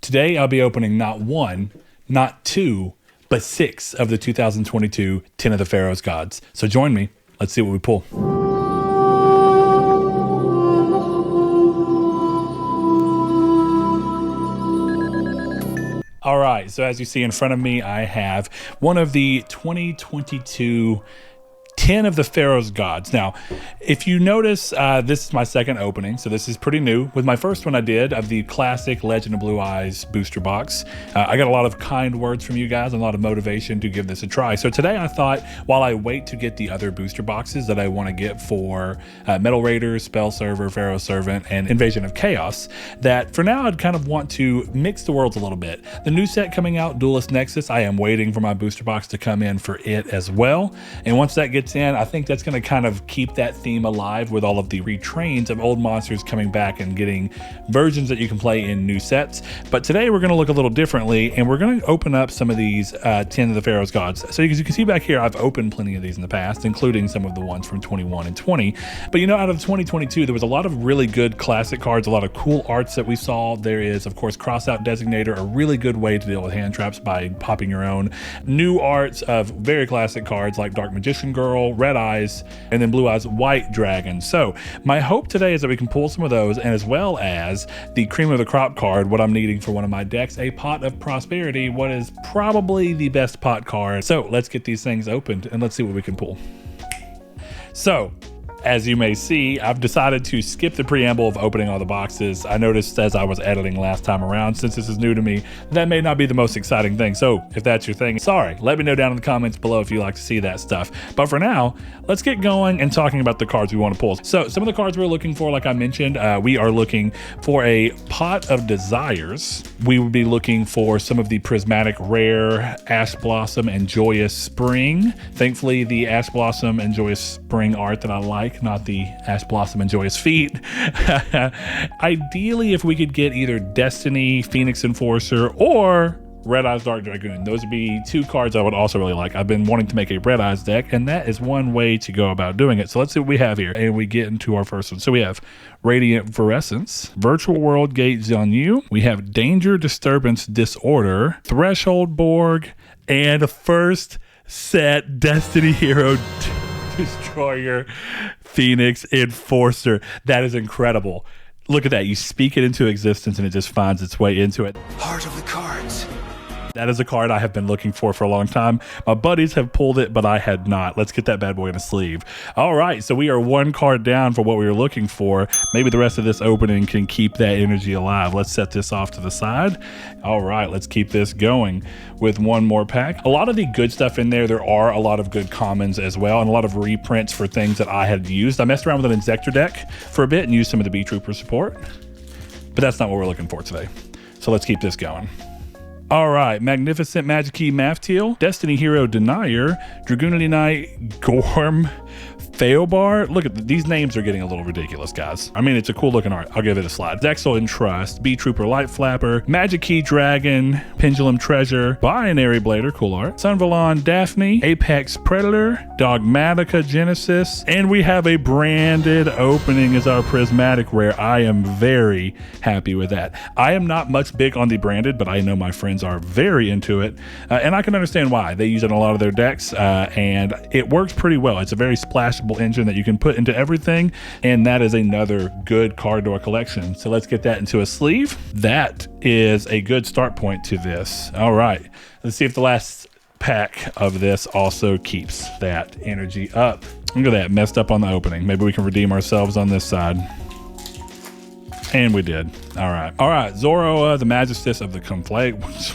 Today I'll be opening not one, not two, but 6 of the 2022 10 of the Pharaoh's Gods. So join me. Let's see what we pull. All right, so as you see in front of me, I have one of the 2022 10 of the Pharaoh's Gods. Now, if you notice, this is my second opening, so this is pretty new. With my first one I did of the classic Legend of Blue Eyes booster box, I got a lot of kind words from you guys and a lot of motivation to give this a try. So today I thought, while I wait to get the other booster boxes that I want to get for Metal Raiders, Spell Server, Pharaoh Servant, and Invasion of Chaos, that for now I'd kind of want to mix the worlds a little bit. The new set coming out, Duelist Nexus, I am waiting for my booster box to come in for it as well. And once that gets in, I think that's going to kind of keep that theme alive with all of the retrains of old monsters coming back and getting versions that you can play in new sets. But today we're going to look a little differently, and we're going to open up some of these 10 of the Pharaoh's Gods. So as you can see back here, I've opened plenty of these in the past, including some of the ones from 21 and 20. But you know, out of 2022, there was a lot of really good classic cards, a lot of cool arts that we saw. There is, of course, Crossout Designator, a really good way to deal with hand traps by popping your own. New arts of very classic cards like Dark Magician Girl, Red Eyes, and then Blue Eyes White Dragon. So my hope today is that we can pull some of those, and as well as the cream of the crop card, what I'm needing for one of my decks, a Pot of Prosperity, what is probably the best pot card. So let's get these things opened and let's see what we can pull. So as you may see, I've decided to skip the preamble of opening all the boxes. I noticed as I was editing last time around, since this is new to me, that may not be the most exciting thing. So if that's your thing, sorry, let me know down in the comments below if you like to see that stuff. But for now, let's get going and talking about the cards we want to pull. So some of the cards we're looking for, like I mentioned, we are looking for a Pot of Desires. We would be looking for some of the prismatic rare Ash Blossom and Joyous Spring. Thankfully, the Ash Blossom and Joyous Spring art that I like, not the Ash Blossom and Joyous Feet. Ideally, if we could get either Destiny, Phoenix Enforcer, or Red Eyes Dark Dragoon. Those would be 2 cards I would also really like. I've been wanting to make a Red Eyes deck, and that is one way to go about doing it. So let's see what we have here, and we get into our first one. So we have Radiant Fluorescence, Virtual World Gate Xianyu, we have Danger Disturbance Disorder, Threshold Borg, and first set Destiny Hero Destroyer Phoenix Enforcer. That is incredible. Look at that. You speak it into existence and it just finds its way into it. Heart of the cards. That is a card I have been looking for a long time. My buddies have pulled it, but I had not. Let's get that bad boy in a sleeve. All right, so we are 1 card down for what we were looking for. Maybe the rest of this opening can keep that energy alive. Let's set this off to the side. All right, let's keep this going with 1 more pack. A lot of the good stuff in there. There are a lot of good commons as well, and a lot of reprints for things that I had used. I messed around with an Inzektor deck for a bit and used some of the B-Trooper support, but that's not what we're looking for today. So let's keep this going. All right, Magnificent Magic-Key Mafteal, Destiny Hero Denier, Dragoon Knight Gorm, Pharoah. Look at these names are getting a little ridiculous, guys. I mean, it's a cool looking art. I'll give it a slide. Zexal Entrust, B-Trooper Light Flapper, Magic Key Dragon, Pendulum Treasure, Binary Blader, cool art, Sunvalon Daphne, Apex Predator, Dogmatica Genesis, and we have a branded opening as our prismatic rare. I am very happy with that. I am not much big on the branded, but I know my friends are very into it, and I can understand why. They use it in a lot of their decks, and it works pretty well. It's a very splashable engine that you can put into everything, and that is another good card to our collection. So let's get that into a sleeve. That is a good start point to this. All right, let's see if the last pack of this also keeps that energy up. Look at that, messed up on the opening. Maybe we can redeem ourselves on this side. And we did. All right. Zoroa, the Magistus of the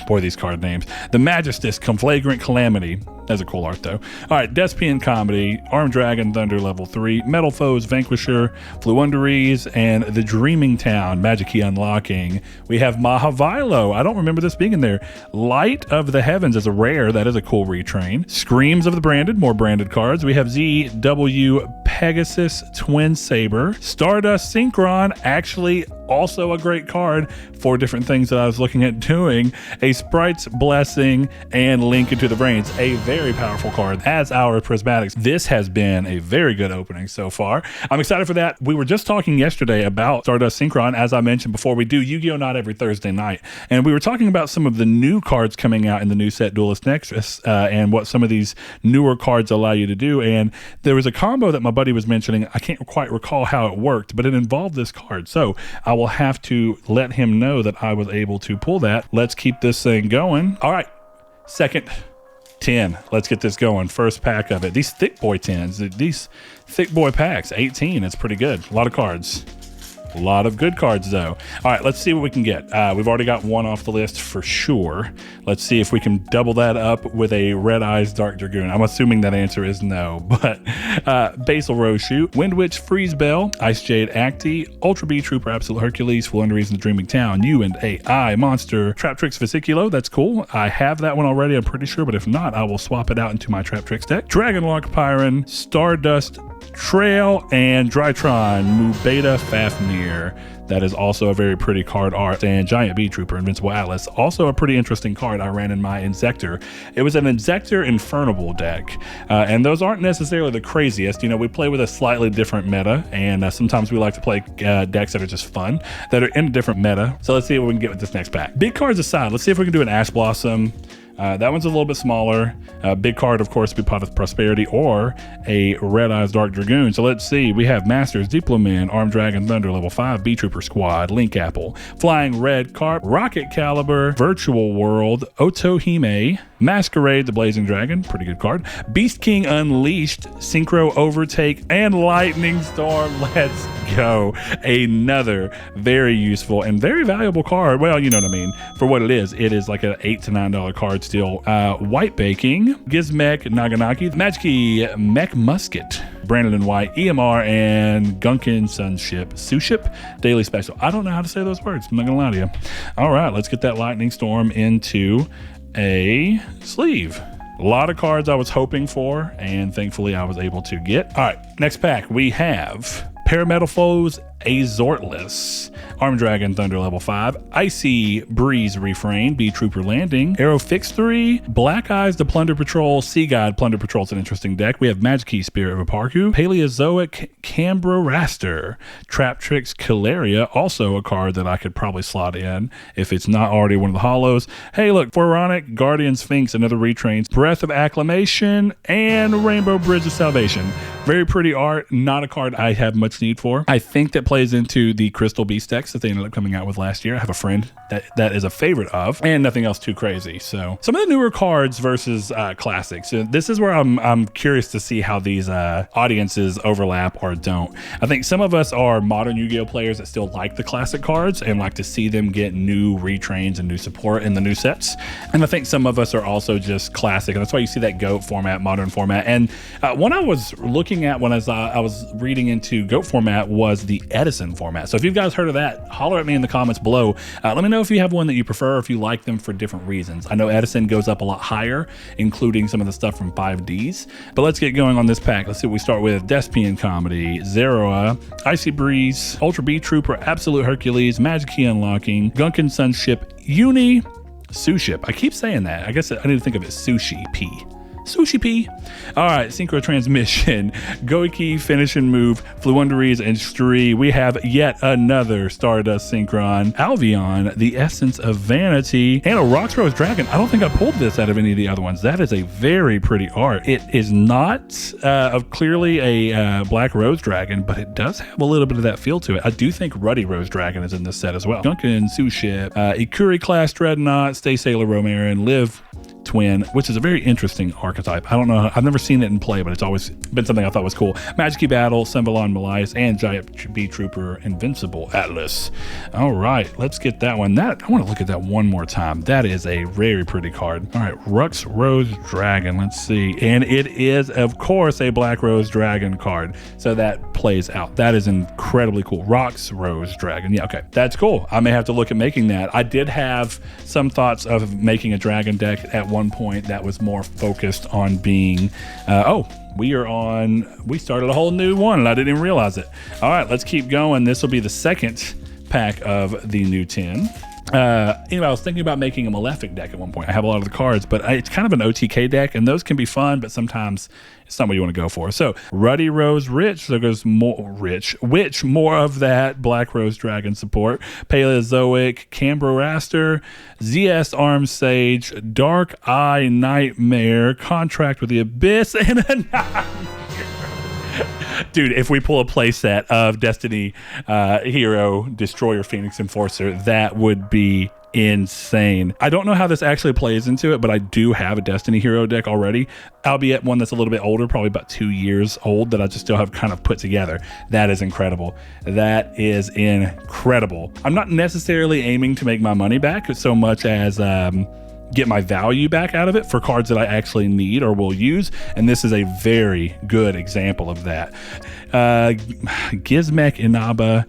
boy, these card names. The Magistus Conflagrant Calamity. That's a cool art, though. All right, Despian Comedy, Armed Dragon Thunder level 3, Metal Foes Vanquisher, Fluunderies, and the Dreaming Town Magic Key Unlocking. We have Mahavilo. I don't remember this being in there. Light of the Heavens is a rare. That is a cool retrain. Screams of the Branded, more branded cards. We have ZW Pegasus Twin Saber. Stardust Synchron, actually also a great card for different things that I was looking at doing. A Sprite's Blessing and Link into the Brains. A very very powerful card as our prismatics. This has been a very good opening so far. I'm excited for that. We were just talking yesterday about Stardust Synchron, as I mentioned before. We do Yu-Gi-Oh! Not every Thursday night, and we were talking about some of the new cards coming out in the new set Duelist Nexus, and what some of these newer cards allow you to do. And there was a combo that my buddy was mentioning. I can't quite recall how it worked, but it involved this card. So I will have to let him know that I was able to pull that. Let's keep this thing going. All right, second 10. Let's get this going. First pack of it. These thick boy 10s, these thick boy packs, 18. It's pretty good. A lot of cards. A lot of good cards, though. All right, let's see what we can get. We've already got one off the list for sure. Let's see if we can double that up with a Red Eyes Dark Dragoon. I'm assuming that answer is no, but Basil Rose Shoot, Wind Witch Freeze Bell, Ice Jade Acti, Ultra B Trooper Absolute Hercules, Floowandereeze in the Dreaming Town, U and AI Monster, Trap Tricks Vesiculo. That's cool. I have that one already, I'm pretty sure, but if not, I will swap it out into my Trap Tricks deck. Dragonlock Pyron, Stardust Trail, and Drytron Mubeta Fafnir. That is also a very pretty card art. And Giant Bee Trooper Invincible Atlas, also a pretty interesting card I ran in my Insector. It was an Insector Infernable deck, and those aren't necessarily the craziest. You know, we play with a slightly different meta, and sometimes we like to play decks that are just fun, that are in a different meta. So let's see what we can get with this next pack. Big cards aside, let's see if we can do an Ash Blossom. That one's a little bit smaller. Big card, of course, would be Pot of Prosperity or a Red Eyes Dark Dragoon. So let's see. We have Masters, Diploman, Armed Dragon Thunder, level 5, B Trooper Squad, Link Apple, Flying Red Carp, Rocket Caliber, Virtual World, Otohime, Masquerade, the Blazing Dragon, pretty good card, Beast King Unleashed, Synchro Overtake, and Lightning Storm. Let's go. Another very useful and very valuable card. Well, you know what I mean. For what it is like an $8 to $9 card still. White Baking, Gizmek Naganaki, Magic Mech Musket, Brandon and White, EMR, and Gunkin Sunship, Suship, Daily Special. I don't know how to say those words. I'm not gonna lie to you. All right, let's get that Lightning Storm into a sleeve. A lot of cards I was hoping for, and thankfully I was able to get. All right, next pack, we have Parametalfoes Azortless, Armed Dragon Thunder level 5, Icy Breeze Refrain, B Trooper Landing, Arrow Fix 3, Black Eyes the Plunder Patrol, Sea God Plunder Patrol. It's an interesting deck. We have Magic Key Spirit of Aparku, Paleozoic Cambra Raster, Trap Tricks Caleria, also a card that I could probably slot in if it's not already one of the hollows. Hey, look, Pharaonic Guardian Sphinx, another retrains, Breath of Acclamation, and Rainbow Bridge of Salvation. Very pretty art, not a card I have much need for. I think that plays into the Crystal Beast decks that they ended up coming out with last year. I have a friend that is a favorite of, and nothing else too crazy. So some of the newer cards versus classics. So this is where I'm curious to see how these audiences overlap or don't. I think some of us are modern Yu-Gi-Oh players that still like the classic cards and like to see them get new retrains and new support in the new sets. And I think some of us are also just classic, and that's why you see that GOAT format, modern format. And one I was looking at when I was reading into GOAT format was the Edison format. So if you guys heard of that, holler at me in the comments below. Let me know if you have one that you prefer, or if you like them for different reasons. I know Edison goes up a lot higher, including some of the stuff from 5Ds. But let's get going on this pack. Let's see what we start with. Despian Comedy, Zeroa, Icy Breeze, Ultra B Trooper, Absolute Hercules, Magic Key Unlocking, Gunkin Sunship, Uni, Suship. I keep saying that. I guess I need to think of it Sushi P. Sushi P. All right, Synchro Transmission, Goiki, Finishing Move, Floowandereeze, and Stree. We have yet another Stardust Synchron, Albion, The Essence of Vanity, and a Rocks Rose Dragon. I don't think I pulled this out of any of the other ones. That is a very pretty art. It is not clearly a Black Rose Dragon, but it does have a little bit of that feel to it. I do think Ruddy Rose Dragon is in this set as well. Gunkin, Suship, Ikuri Class Dreadnought, Stay Sailor Romarin, Live Twin, which is a very interesting archetype. I don't know, I've never seen it in play, but it's always been something I thought was cool. Magic Key Battle, Sembalon Malias, and Giant B Trooper Invincible Atlas. All right, let's get that one. I want to look at that one more time. That is a very pretty card. All right, Rux Rose Dragon, let's see. And it is, of course, a Black Rose Dragon card. So that plays out. That is incredibly cool. Rocks Rose Dragon. Yeah, okay, that's cool. I may have to look at making that. I did have some thoughts of making a dragon deck at one point that was more focused on being we started a whole new one and I didn't even realize it. All right, let's keep going. This will be the second pack of the new 10. Anyway, I was thinking about making a Malefic deck at one point. I have a lot of the cards, but it's kind of an OTK deck, and those can be fun, but sometimes it's not what you want to go for. So Ruddy Rose Rich, there goes more Rich, which more of that Black Rose Dragon support, Paleozoic, Cambraster, ZS Arm Sage, Dark Eye Nightmare, Contract with the Abyss, and a dude, if we pull a playset of Destiny Hero, Destroyer, Phoenix Enforcer, that would be insane. I don't know how this actually plays into it, but I do have a Destiny Hero deck already, albeit one that's a little bit older, probably about 2 years old, that I just still have kind of put together. That is incredible. That is incredible. I'm not necessarily aiming to make my money back so much as get my value back out of it for cards that I actually need or will use, and this is a very good example of that. Gizmek Inaba,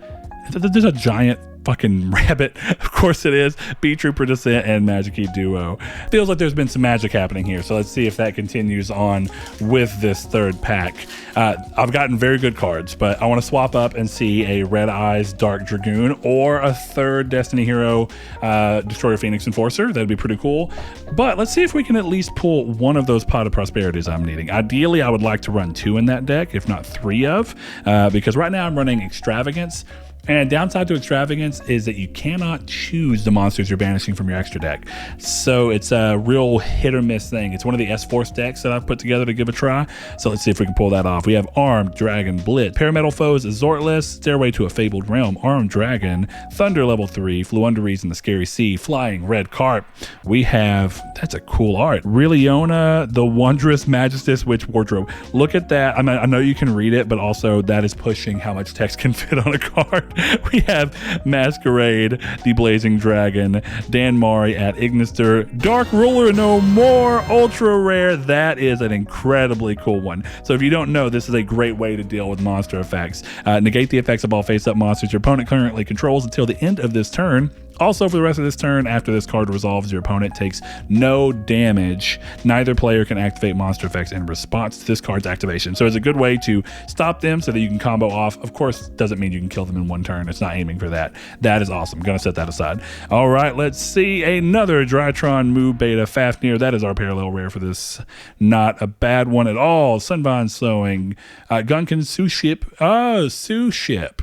there's a giant fucking rabbit, of course it is, B-Trooper Descent, and Magic Key Duo. Feels like there's been some magic happening here, so let's see if that continues on with this third pack. I've gotten very good cards, but I want to swap up and see a Red Eyes Dark Dragoon or a third Destiny Hero Destroyer Phoenix Enforcer. That'd be pretty cool, but let's see if we can at least pull one of those Pot of Prosperities I'm needing. Ideally, I would like to run 2 in that deck, if not 3 of, because right now I'm running Extravagance. And downside to Extravagance is that you cannot choose the monsters you're banishing from your extra deck. So it's a real hit or miss thing. It's one of the S-Force decks that I've put together to give a try. So let's see if we can pull that off. We have Armed Dragon, Blitz, Parametal Foes, Azortless, Stairway to a Fabled Realm, Armed Dragon, Thunder level 3, Fluunderies in the Scary Sea, Flying Red Carp. We have, that's a cool art, Riliona, the Wondrous Magistus Witch Wardrobe. Look at that. I mean, I know you can read it, but also that is pushing how much text can fit on a card. We have Masquerade, the Blazing Dragon, Dan Mari at Ignister, Dark Ruler No More, Ultra Rare. That is an incredibly cool one. So if you don't know, this is a great way to deal with monster effects. Negate the effects of all face-up monsters your opponent currently controls until the end of this turn. Also, for the rest of this turn, after this card resolves, your opponent takes no damage. Neither player can activate monster effects in response to this card's activation. So it's a good way to stop them so that you can combo off. Of course, doesn't mean you can kill them in one turn. It's not aiming for that. That is awesome. Gonna set that aside. All right, let's see another Drytron Moo Beta Fafnir. That is our parallel rare for this. Not a bad one at all. Sunvine Sowing, Gunkin Suship. Oh, Suship.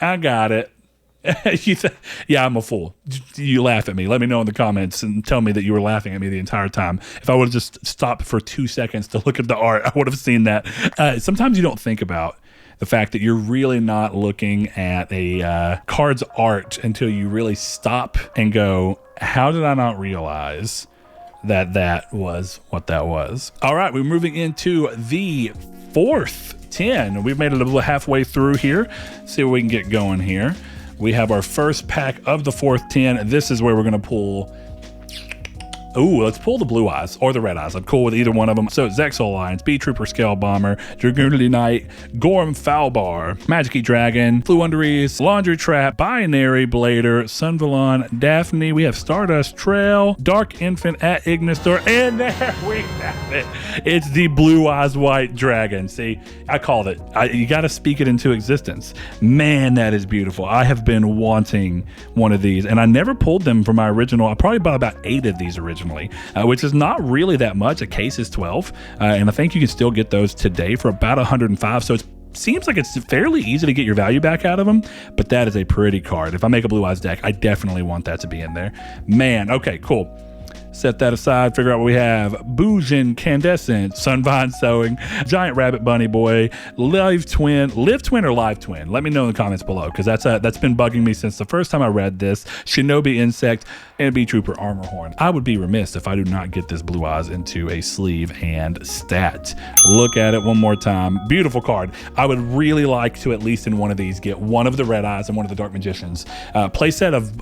I got it. Yeah, I'm a fool. You laugh at me. Let me know in the comments and tell me that you were laughing at me the entire time. If I would have just stopped for 2 seconds to look at the art, I would have seen that. Sometimes you don't think about the fact that you're really not looking at a card's art until you really stop and go, how did I not realize that that was what that was? All right, we're moving into the fourth 10. We've made it a little halfway through here. See what we can get going here. We have our first pack of the fourth 10. This is where we're going to pull. Ooh, let's pull the Blue Eyes or the Red Eyes. I'm cool with either one of them. So Zexal Alliance, B-Trooper Scale Bomber, Dragoon Knight, Gorm Falbar, Magic Dragon, Fluunderies, Laundry Trap, Binary Blader, Sunvalon, Daphne. We have Stardust Trail, Dark Infant at Ignister, and there we have it. It's the Blue Eyes White Dragon. See, I called it. You got to speak it into existence. Man, that is beautiful. I have been wanting one of these, and I never pulled them from my original. I probably bought about 8 of these originally. Which is not really that much. A case is 12, and I think you can still get those today for about 105. So it seems like it's fairly easy to get your value back out of them, but that is a pretty card. If I make a Blue Eyes deck, I definitely want that to be in there. Man, okay, cool. Set that aside, figure out what we have. Boujin Candescent, Sunvine Sowing, Giant Rabbit Bunny Boy, Live Twin or Live Twin? Let me know in the comments below, because that's been bugging me since the first time I read this. Shinobi Insect and B-Trooper Armor Horn. I would be remiss if I do not get this Blue Eyes into a sleeve and stat. Look at it one more time. Beautiful card. I would really like to, at least in one of these, get one of the Red Eyes and one of the Dark Magicians. Playset of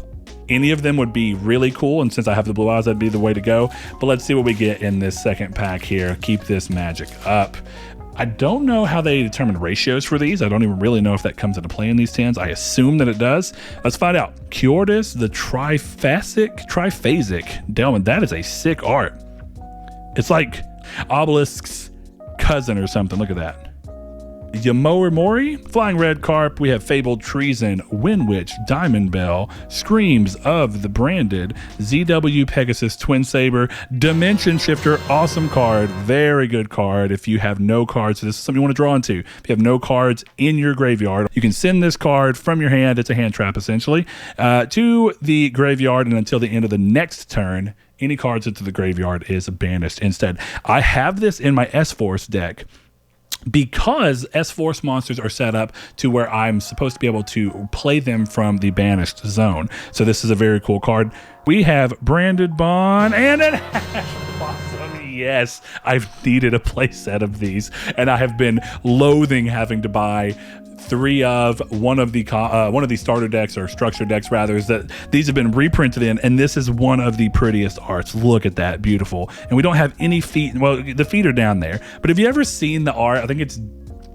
any of them would be really cool, and since I have the Blue Eyes, that'd be the way to go. But let's see what we get in this second pack here. Keep this magic up. I don't know how they determine ratios for these. I don't even really know if that comes into play in these 10s. I assume that it does. Let's find out. Curious, the triphasic Delman. That is a sick art. It's like Obelisk's cousin or something. Look at that. Yamorimori, Flying Red Carp. We have Fabled Treason, Wind Witch, Diamond Bell, Screams of the Branded, ZW Pegasus Twin Saber, Dimension Shifter. Awesome card. Very good card. If you have no cards, so this is something you want to draw into. If you have no cards in your graveyard, you can send this card from your hand. It's a hand trap essentially, to the graveyard, and until the end of the next turn, any cards into the graveyard is banished instead. I have this in my S-Force deck because S-Force monsters are set up to where I'm supposed to be able to play them from the banished zone. So this is a very cool card. We have Branded Bond and an awesome. Yes, I've needed a play set of these, and I have been loathing having to buy three of one of the starter decks, or structure decks rather, is that these have been reprinted in, and this is one of the prettiest arts. Look at that, beautiful. And we don't have any feet. Well, the feet are down there, but have you ever seen the art? I think it's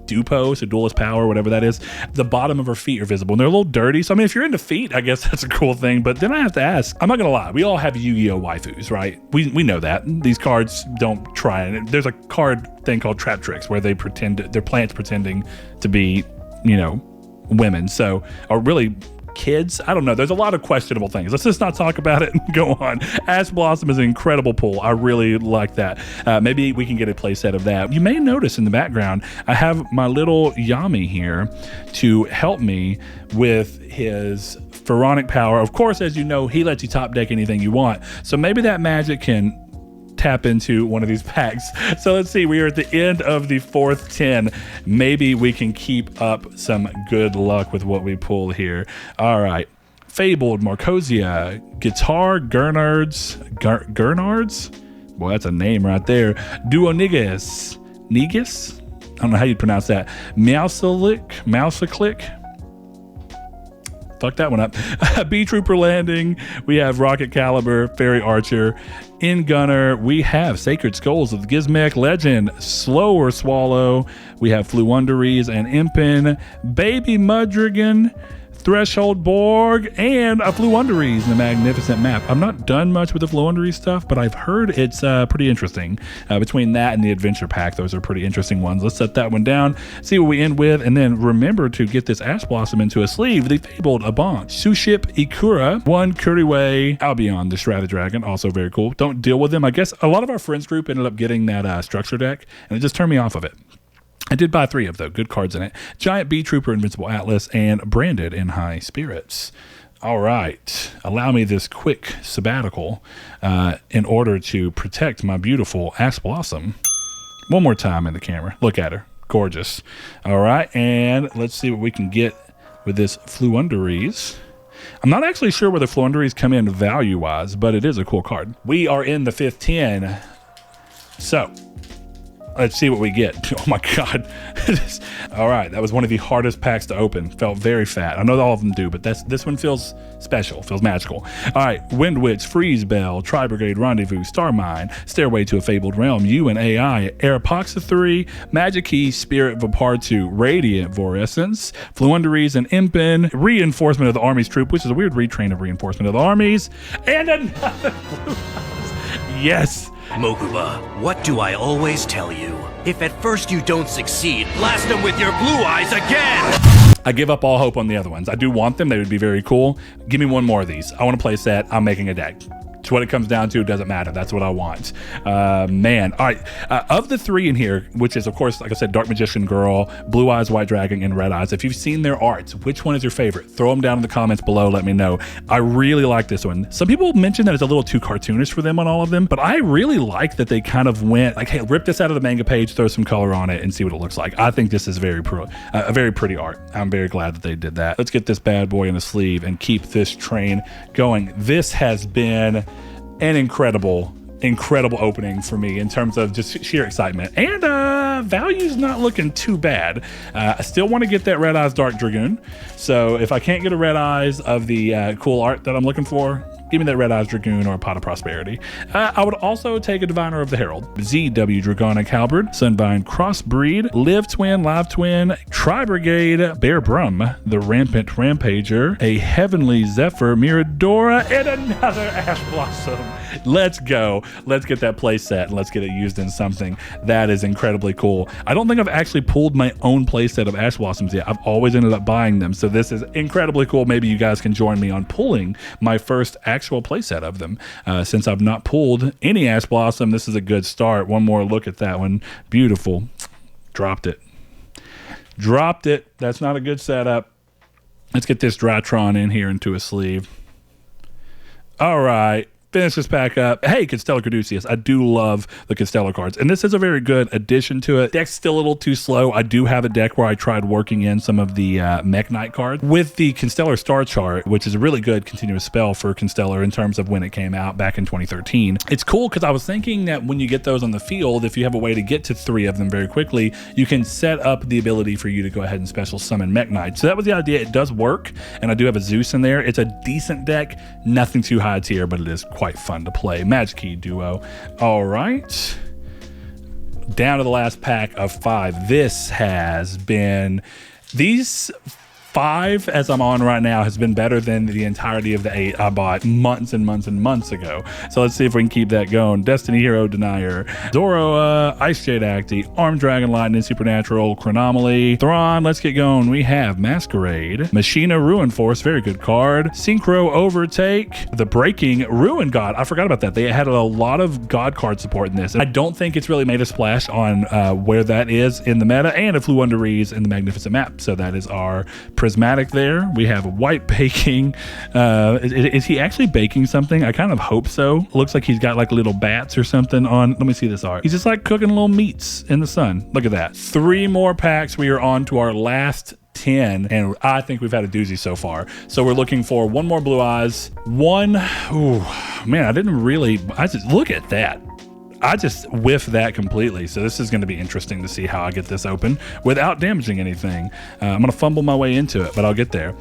Dupo, so Duelist Power, whatever that is. The bottom of her feet are visible, and they're a little dirty. So I mean, if you're into feet, I guess that's a cool thing. But then I have to ask, I'm not gonna lie, we all have Yu-Gi-Oh waifus, right? We know that these cards don't try. And there's a card thing called Trap Tricks where they're plants pretending to be, you know, women. So, or really kids. I don't know. There's a lot of questionable things. Let's just not talk about it and go on. Ash Blossom is an incredible pull. I really like that. Maybe we can get a play set of that. You may notice in the background, I have my little Yami here to help me with his pharaonic power. Of course, as you know, he lets you top deck anything you want. So maybe that magic can tap into one of these packs. So let's see, we are at the end of the fourth 10. Maybe we can keep up some good luck with what we pull here. All right. Fabled Marcosia, Guitar Gernards. Boy, that's a name right there. Duonigus. Negus? I don't know how you'd pronounce that. Mousaclick. Fuck that one up. B Trooper Landing. We have Rocket Caliber, Fairy Archer. In Gunner, we have Sacred Skulls of the Gizmek Legend, Slower Swallow. We have Fluunderies and Impin, Baby Mudrigan, Threshold Borg, and a Fluunderies in the Magnificent Map. I'm not done much with the Fluunderies stuff, but I've heard it's pretty interesting. Between that and the Adventure Pack, those are pretty interesting ones. Let's set that one down, see what we end with, and then remember to get this Ash Blossom into a sleeve. The Fabled Avant, Suship Ikura, one Kuriway Albion, the Shrouded Dragon, also very cool. Don't deal with them. I guess a lot of our friends group ended up getting that structure deck, and it just turned me off of it. I did buy 3 of those, good cards in it. Giant B Trooper, Invincible Atlas, and Branded in High Spirits. All right, allow me this quick sabbatical in order to protect my beautiful Ash Blossom. One more time in the camera. Look at her, gorgeous. All right, and let's see what we can get with this Fluunderies. I'm not actually sure where the Fluunderies come in value-wise, but it is a cool card. We are in the 5th 10, so let's see what we get. Oh my God. All right, that was one of the hardest packs to open. Felt very fat. I know all of them do, but this one feels special, feels magical. All right, Wind Witch, Freeze Bell, Tri Brigade Rendezvous, Star Mine, Stairway to a Fabled Realm, You and AI, Arapaxa 3, Magic Key, Spirit Vapar 2, Radiant Vorescence, Fluunderies and Impin, Reinforcement of the Army's Troop, which is a weird retrain of Reinforcement of the Armies, and another Blue House. Yes. Mokuba, what do I always tell you? If at first you don't succeed, blast them with your blue eyes again! I give up all hope on the other ones. I do want them. They would be very cool. Give me one more of these. I want to play a set. I'm making a deck. It's what it comes down to. It doesn't matter. That's what I want. Man. All right. Of the 3 in here, which is, of course, like I said, Dark Magician Girl, Blue Eyes, White Dragon, and Red Eyes. If you've seen their arts, which one is your favorite? Throw them down in the comments below. Let me know. I really like this one. Some people mention that it's a little too cartoonish for them on all of them, but I really like that they kind of went like, hey, rip this out of the manga page, throw some color on it, and see what it looks like. I think this is a very pretty art. I'm very glad that they did that. Let's get this bad boy in the sleeve and keep this train going. This has been an incredible opening for me in terms of just sheer excitement, and value's not looking too bad. I still want to get that Red Eyes Dark Dragoon, so if I can't get a Red Eyes of the cool art that I'm looking for, Give me that Red Eyes Dragoon or a Pot of Prosperity. I would also take a Diviner of the Herald. ZW Dragonic Halberd, Sunvine Crossbreed, Live Twin, Tri-Brigade, Bear Brum, the Rampant Rampager, a Heavenly Zephyr, Miradora, and another Ash Blossom. Let's go. Let's get that play set and let's get it used in something. That is incredibly cool. I don't think I've actually pulled my own play set of Ash Blossoms yet. I've always ended up buying them. So this is incredibly cool. Maybe you guys can join me on pulling my first actual play set of them. Since I've not pulled any Ash Blossom, this is a good start. One more look at that one. Beautiful. Dropped it. That's not a good setup. Let's get this Drytron in here into a sleeve. All right. Finish this pack up. Hey, Constellar Caduceus. I do love the Constellar cards, and this is a very good addition to it. Deck's still a little too slow. I do have a deck where I tried working in some of the Mech Knight cards with the Constellar Star Chart, which is a really good continuous spell for Constellar in terms of when it came out back in 2013. It's cool because I was thinking that when you get those on the field, if you have a way to get to 3 of them very quickly, you can set up the ability for you to go ahead and special summon Mech Knight. So that was the idea. It does work, and I do have a Zeus in there. It's a decent deck, nothing too high tier, but it is quite fun to play. Magic Key Duo. All right. Down to the last pack of 5. This has been... These 5, as I'm on right now, has been better than the entirety of the 8 I bought months and months and months ago. So let's see if we can keep that going. Destiny Hero Denier, Zoroa, Ice Jade Acti, Armed Dragon Lightning, Supernatural, Chronomaly, Thrawn, let's get going. We have Masquerade, Machina Ruin Force, very good card, Synchro Overtake, the Breaking Ruin God. I forgot about that. They had a lot of God card support in this. I don't think it's really made a splash on where that is in the meta, and it flew under Rees in the Magnificent Map. So that is our Prismatic there. We have a White Baking. Is he actually baking something? I kind of hope so. Looks like he's got like little bats or something on. Let me see this art. He's just like cooking little meats in the sun. Look at that. 3 more packs. We are on to our last 10, and I think we've had a doozy so far. So we're looking for 1 more Blue Eyes. Ooh, man, I just look at that. I just whiffed that completely. So this is going to be interesting to see how I get this open without damaging anything. I'm going to fumble my way into it, but I'll get there.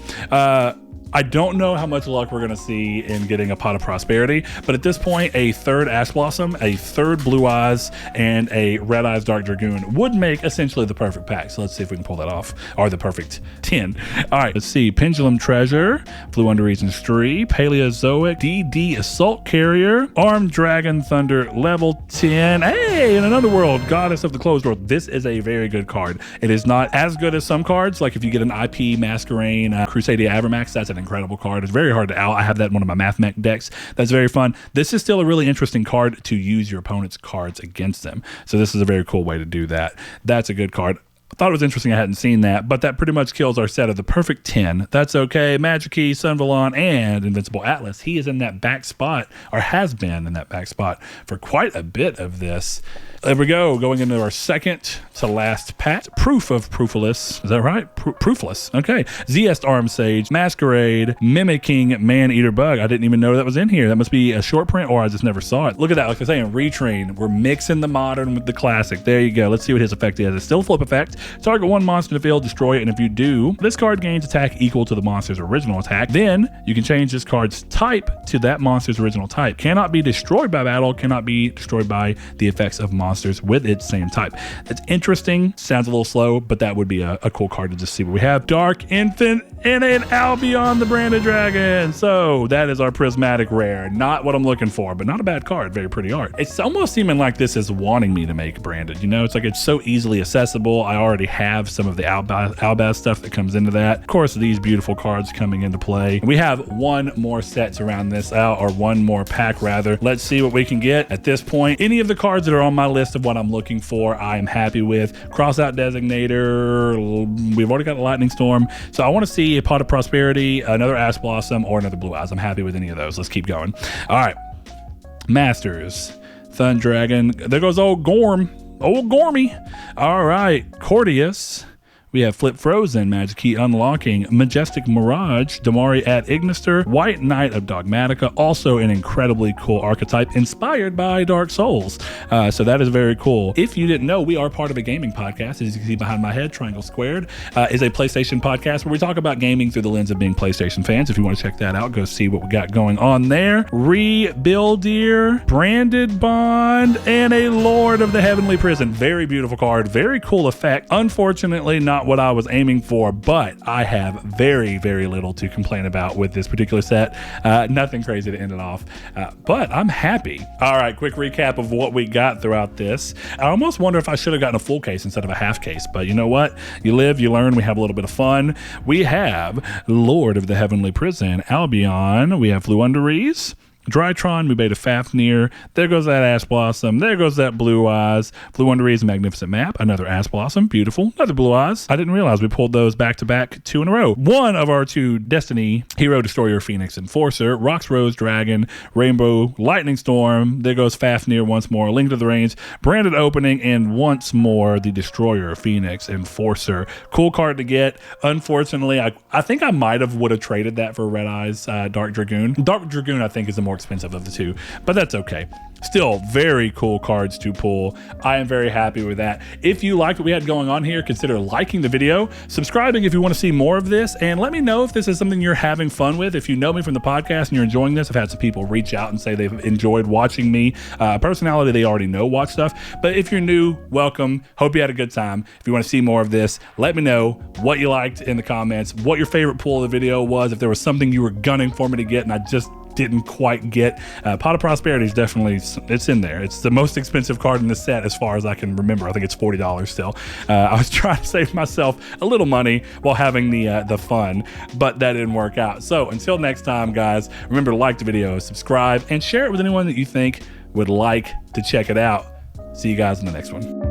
I don't know how much luck we're going to see in getting a Pot of Prosperity, but at this point, a 3rd Ash Blossom, a 3rd Blue Eyes, and a Red Eyes Dark Dragoon would make essentially the perfect pack. So let's see if we can pull that off, or the perfect 10. All right, let's see. Pendulum Treasure, Blue Under Regions 3, Paleozoic, DD Assault Carrier, Armed Dragon Thunder, level 10. Hey, in another world, Goddess of the Closed World. This is a very good card. It is not as good as some cards, like if you get an IP Masquerade, Crusadia Avermax, that's an incredible card. It's very hard to out. I have that in one of my Math Mech decks. That's very fun. This is still a really interesting card to use your opponent's cards against them. So this is a very cool way to do that. That's a good card. I thought it was interesting I hadn't seen that, but that pretty much kills our set of the perfect 10. That's okay. Magic Key, Sunvalon, and Invincible Atlas. He is in that back spot, or has been in that back spot for quite a bit of this. There we go, going into our second to last pack. Proof of Proofless. Is that right? Proofless. Okay. Zeest Arm Sage, Masquerade, Mimicking Man-Eater Bug. I didn't even know that was in here. That must be a short print, or I just never saw it. Look at that. Like I say, in Retrain, we're mixing the modern with the classic. There you go. Let's see what his effect is. It's still a flip effect. Target 1 monster in the field, destroy it, and if you do, this card gains attack equal to the monster's original attack. Then you can change this card's type to that monster's original type. Cannot be destroyed by battle, cannot be destroyed by the effects of monsters with its same type. That's interesting. Sounds a little slow, but that would be a cool card to just see what we have. Dark Infant and an Albion the Branded Dragon. So that is our Prismatic rare. Not what I'm looking for, but not a bad card. Very pretty art. It's almost seeming like this is wanting me to make branded. You know, it's like it's so easily accessible. I already have some of the Albaz stuff that comes into that. Of course, these beautiful cards coming into play. We have 1 more set to round this out, or 1 more pack rather. Let's see what we can get at this point. Any of the cards that are on my list of what I'm looking for, I am happy with. Crossout Designator, we've already got a Lightning Storm. So I want to see a Pot of Prosperity, another Ash Blossom, or another Blue Eyes. I'm happy with any of those. Let's keep going. All right. Masters, Thun Dragon. There goes old Gorm. Old Gormy. All right. Cordius. We have Flip Frozen, Magic Key Unlocking, Majestic Mirage, Damari at Ignister, White Knight of Dogmatica, also an incredibly cool archetype inspired by Dark Souls. So that is very cool. If you didn't know, we are part of a gaming podcast. As you can see behind my head, Triangle Squared is a PlayStation podcast where we talk about gaming through the lens of being PlayStation fans. If you want to check that out, go see what we got going on there. Rebuildir, Branded Bond, and a Lord of the Heavenly Prison. Very beautiful card, very cool effect. Unfortunately, not what I was aiming for, but I have very, very little to complain about with this particular set. Nothing crazy to end it off, but I'm happy. All right, quick recap of what we got throughout this. I almost wonder if I should have gotten a full case instead of a half case, but you know what? You live, you learn, we have a little bit of fun. We have Lord of the Heavenly Prison, Albion, we have Fluundereeze, Drytron, we beta Fafnir, there goes that Ash Blossom, there goes that Blue Eyes, Fluundereeze, Magnificent Map, another Ash Blossom, beautiful, another Blue Eyes. I didn't realize we pulled those back to back 2 in a row. One of our 2 Destiny, Hero, Destroyer, Phoenix, Enforcer, Rocks, Rose, Dragon, Rainbow, Lightning Storm, there goes Fafnir once more, Link to the Range, Branded Opening, and once more the Destroyer, Phoenix, Enforcer. Cool card to get. Unfortunately, I think I might have would have traded that for Red Eyes Dark Dragoon. Dark Dragoon I think is the more expensive of the 2, but that's okay. Still very cool cards to pull. I am very happy with that. If you liked what we had going on here, consider liking the video, subscribing if you want to see more of this, and let me know if this is something you're having fun with. If you know me from the podcast and you're enjoying this, I've had some people reach out and say they've enjoyed watching me. Personality, they already know watch stuff, but if you're new, welcome. Hope you had a good time. If you want to see more of this, let me know what you liked in the comments, what your favorite pull of the video was, if there was something you were gunning for me to get and I just didn't quite get. Pot of Prosperity is definitely, it's in there. It's the most expensive card in the set as far as I can remember. I think it's $40 still. I was trying to save myself a little money while having the fun, but that didn't work out. So until next time, guys, remember to like the video, subscribe, and share it with anyone that you think would like to check it out. See you guys in the next one.